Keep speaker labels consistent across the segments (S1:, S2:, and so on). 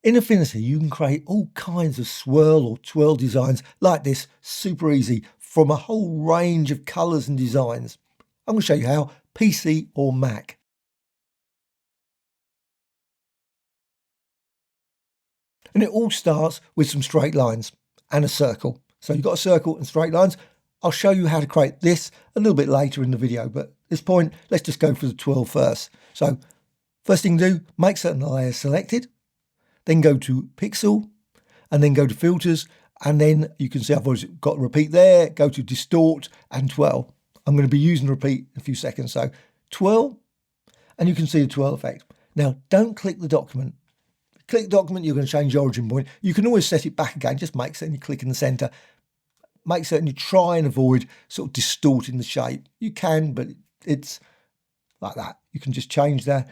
S1: In Affinity, you can create all kinds of swirl or twirl designs like this, super easy, from a whole range of colours and designs. I'm going to show you how, PC or Mac. And it all starts with some straight lines and a circle. So you've got a circle and straight lines. I'll show you how to create this a little bit later in the video, but at this point, let's just go for the twirl first. So first thing to do, make certain the layer is selected, then go to Pixel, and then go to Filters, and then you can see I've always got repeat there, go to Distort and Twirl. I'm going to be using repeat in a few seconds. So twirl, and you can see the twirl effect. Now, don't click the document. Click the document, you're going to change the origin point. You can always set it back again, just make certain you click in the center. Make certain you try and avoid sort of distorting the shape. You can, but it's like that. You can just change that.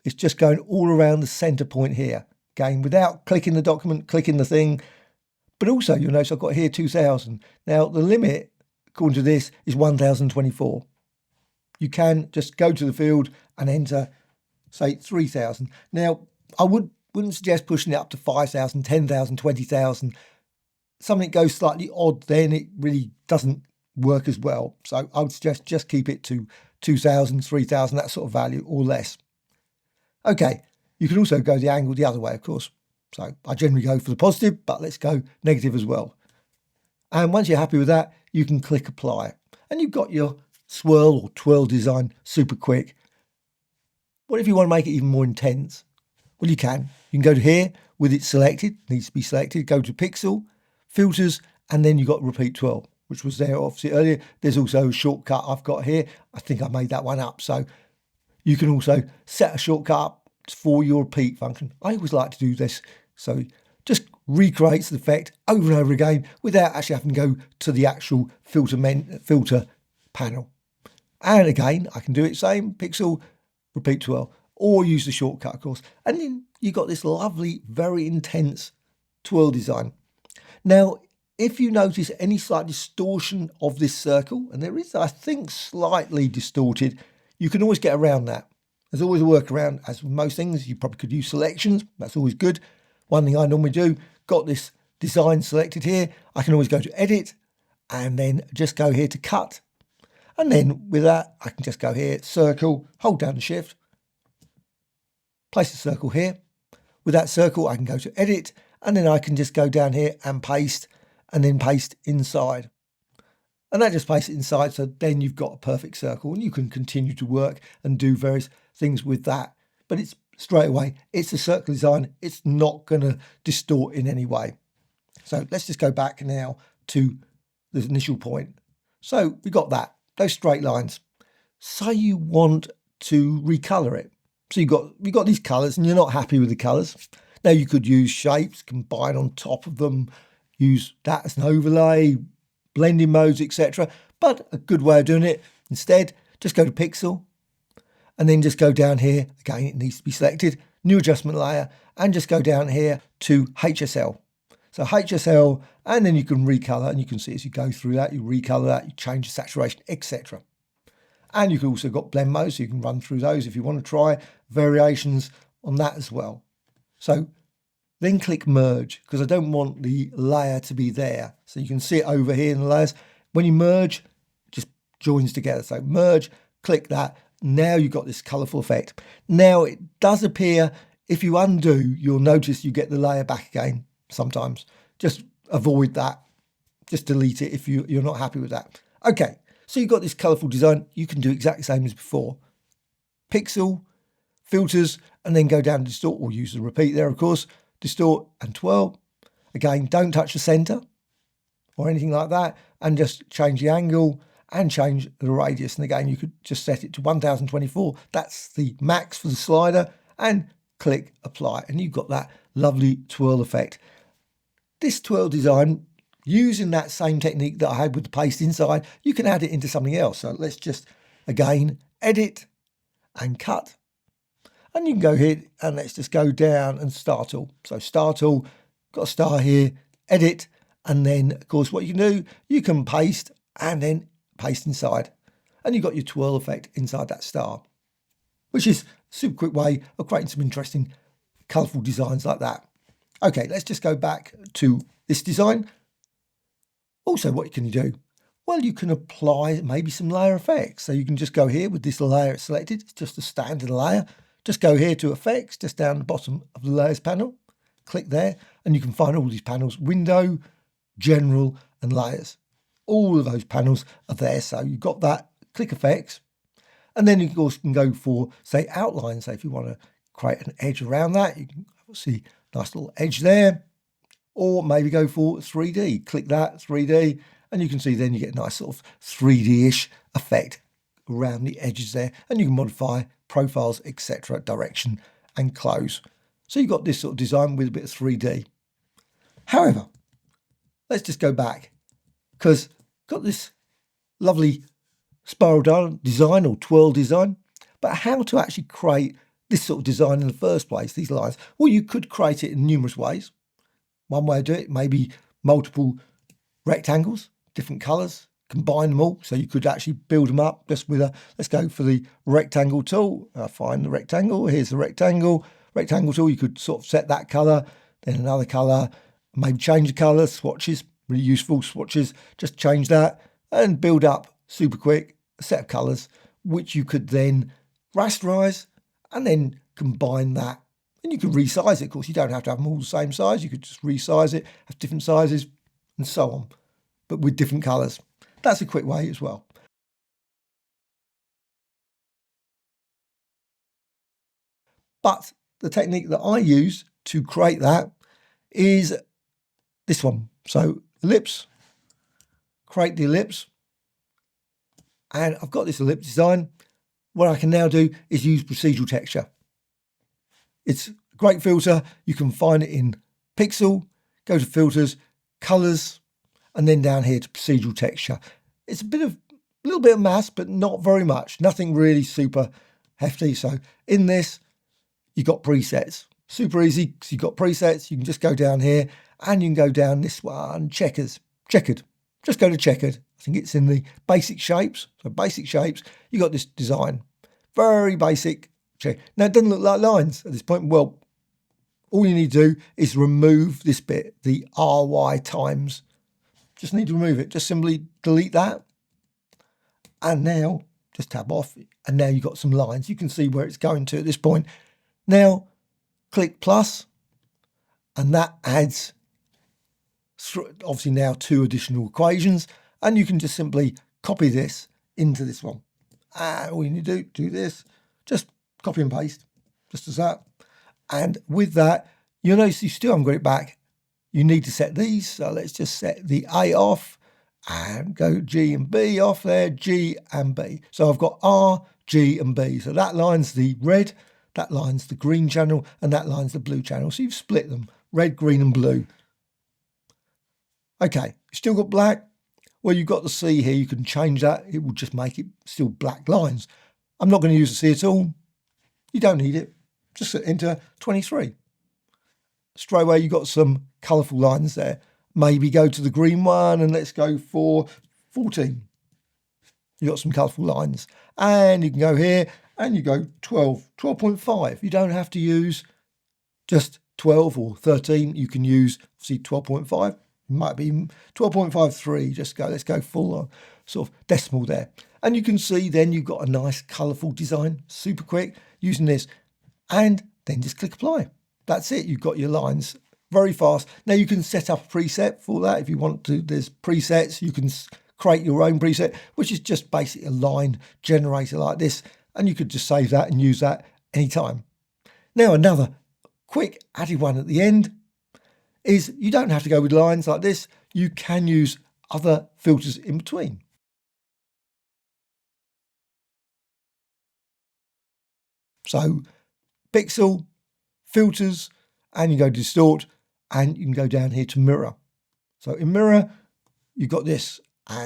S1: It's just going all around the center point here. Again, without clicking the document, clicking the thing. But also, you'll notice I've got here 2000. Now, the limit, according to this, is 1024. You can just go to the field and enter, say, 3000. Now, I wouldn't suggest pushing it up to 5,000, 10,000, 20,000. Something goes slightly odd, then it really doesn't work as well. So I would suggest just keep it to 2,000, 3,000, that sort of value or less. Okay, you can also go the angle the other way, of course. So I generally go for the positive, but let's go negative as well. And once you're happy with that, you can click apply. And you've got your swirl or twirl design super quick. What if you want to make it even more intense? Well, you can. You can go to here with it selected, needs to be selected, go to Pixel, Filters, and then you've got repeat twirl, which was there obviously earlier. There's also a shortcut I've got here. I think I made that one up. So you can also set a shortcut up for your repeat function. I always like to do this. So just recreates the effect over and over again without actually having to go to the actual filter panel. And again, I can do it same, Pixel, repeat twirl, or use the shortcut, of course. And then you've got this lovely, very intense twirl design. Now, if you notice any slight distortion of this circle, and there is, I think, slightly distorted, you can always get around that. There's always a workaround. As with most things, you probably could use selections. That's always good. One thing I normally do, got this design selected here. I can always go to Edit and then just go here to Cut. And then with that, I can just go here, Circle, hold down the Shift, place a circle here. With that circle, I can go to Edit, and then I can just go down here and paste, and then paste inside. And that just pastes it inside, so then you've got a perfect circle, and you can continue to work and do various things with that. But it's straight away, it's a circle design. It's not going to distort in any way. So let's just go back now to the initial point. So we got that, those straight lines. Say you want to recolor it. So you've got these colours and you're not happy with the colours. Now you could use shapes, combine on top of them, use that as an overlay, blending modes, etc. But a good way of doing it, instead, just go to Pixel and then just go down here. Again, it needs to be selected, new adjustment layer, and just go down here to HSL. So HSL, and then you can recolor, and you can see as you go through that, you recolor that, you change the saturation, etc. And you can also got blend mode, so you can run through those if you want to try variations on that as well. So then click merge, because I don't want the layer to be there. So you can see it over here in the layers. When you merge, it just joins together. So merge, click that. Now you've got this colorful effect. Now it does appear, if you undo, you'll notice you get the layer back again sometimes. Just avoid that. Just delete it if you're not happy with that. Okay. So you've got this colourful design. You can do exactly the same as before. Pixel, Filters, and then go down to Distort, or use the repeat there, of course. Distort and Twirl. Again, don't touch the centre or anything like that. And just change the angle and change the radius. And again, you could just set it to 1024. That's the max for the slider. And click Apply. And you've got that lovely twirl effect. This twirl design, using that same technique that I had with the paste inside, you can add it into something else. So let's just, again, edit and cut. And you can go here and let's just go down and Start All. So Start All, got a star here, edit, and then, of course, what you can do, you can paste and then paste inside. And you've got your twirl effect inside that star, which is a super quick way of creating some interesting, colourful designs like that. Okay, let's just go back to this design. Also, what can you do? Well, you can apply maybe some layer effects. So you can just go here with this layer selected. It's just a standard layer. Just go here to effects, just down the bottom of the layers panel. Click there and you can find all these panels: window, general and layers. All of those panels are there. So you've got that. Click effects. And then you can go for, say, outline. So if you want to create an edge around that, you can see a nice little edge there. Or maybe go for 3D. Click that, 3D, and you can see then you get a nice sort of 3D-ish effect around the edges there. And you can modify profiles, etc., direction and close. So you've got this sort of design with a bit of 3D. However, let's just go back, because got this lovely spiral design or twirl design. But how to actually create this sort of design in the first place, these lines? Well, you could create it in numerous ways. One way to do it, maybe multiple rectangles, different colours, combine them all. So you could actually build them up just with a, let's go for the rectangle tool. Find the rectangle, here's the rectangle tool. You could sort of set that colour, then another colour, maybe change the colour, swatches, really useful swatches, just change that and build up super quick a set of colours, which you could then rasterize and then combine that. And you can resize it. Of course, you don't have to have them all the same size. You could just resize it, have different sizes and so on, but with different colours. That's a quick way as well. But the technique that I use to create that is this one. So ellipse, create the ellipse. And I've got this ellipse design. What I can now do is use procedural texture. It's a great filter. You can find it in Pixel, go to filters, colors, and then down here to procedural texture. It's a little bit of mass, but not very much. Nothing really super hefty. So in this, you've got presets. Super easy because you've got presets. You can just go down here and you can go down this one, checkered. Just go to checkered. I think it's in the basic shapes. So basic shapes, you got this design. Very basic. Now, it doesn't look like lines at this point. Well, all you need to do is remove this bit, the RY times. Just need to remove it. Just simply delete that. And now, just tab off. And now you've got some lines. You can see where it's going to at this point. Now, click plus. And that adds, obviously now 2 additional equations. And you can just simply copy this into this one. And all you need to do this. Just copy and paste, just as that. And with that, you'll notice you still haven't got it back. You need to set these. So let's just set the A off and go G and B off there, G and B. So I've got R, G and B. So that line's the red, that line's the green channel, and that line's the blue channel. So you've split them, red, green and blue. Okay, still got black. Well, you've got the C here. You can change that. It will just make it still black lines. I'm not going to use the C at all. You don't need it. Just enter 23. Straight away, you've got some colourful lines there. Maybe go to the green one and let's go for 14. You've got some colourful lines. And you can go here and you go 12, 12.5. You don't have to use just 12 or 13. You can use, see, 12.5. Might be 12.53. Just go, let's go full on sort of decimal there. And you can see then you've got a nice colourful design, super quick, using this. And then just click apply. That's it. You've got your lines very fast. Now you can set up a preset for that if you want to. There's presets. You can create your own preset, which is just basically a line generator like this. And you could just save that and use that anytime. Now another quick added one at the end is you don't have to go with lines like this. You can use other filters in between. So pixel, filters, and you go distort, and you can go down here to mirror. So in mirror, you've got this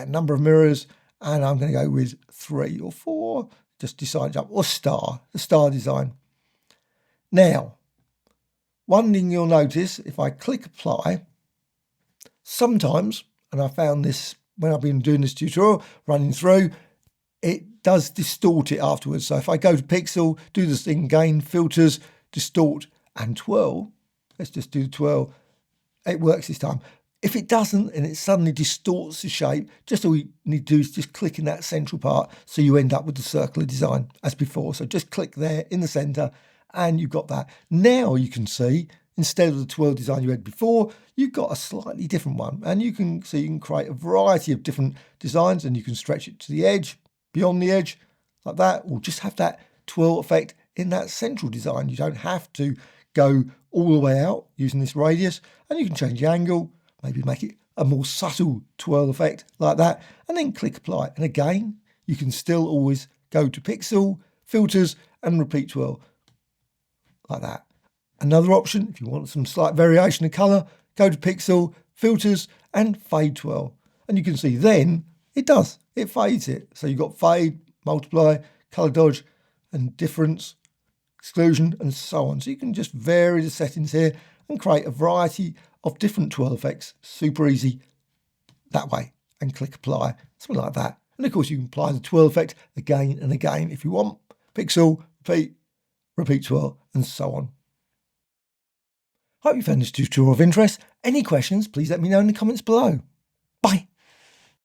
S1: number of mirrors, and I'm going to go with 3 or 4, just decide up, or star, the star design. Now, one thing you'll notice, if I click apply, sometimes, and I found this when I've been doing this tutorial, running through, it does distort it afterwards. So if I go to pixel, do this thing again, filters, distort and twirl, Let's just do the twirl. It works this time. If it doesn't and it suddenly distorts the shape, just all you need to do is just click in that central part so you end up with the circular design as before. So just click there in the center and you've got that. Now you can see, instead of the twirl design you had before, you've got a slightly different one. And you can see you can create a variety of different designs and you can stretch it to the edge, beyond the edge, like that, or just have that twirl effect in that central design. You don't have to go all the way out using this radius, and you can change the angle, maybe make it a more subtle twirl effect like that, and then click apply. And again, you can still always go to pixel, filters, and repeat twirl like that. Another option, if you want some slight variation of color, go to pixel, filters, and fade twirl. And you can see then it does, it fades it. So you've got fade, multiply, color dodge, and difference, exclusion, and so on. So you can just vary the settings here and create a variety of different twirl effects. Super easy that way. And click apply, something like that. And of course you can apply the twirl effect again and again if you want. Pixel, repeat twirl, and so on. Hope you found this tutorial of interest. Any questions, please let me know in the comments below.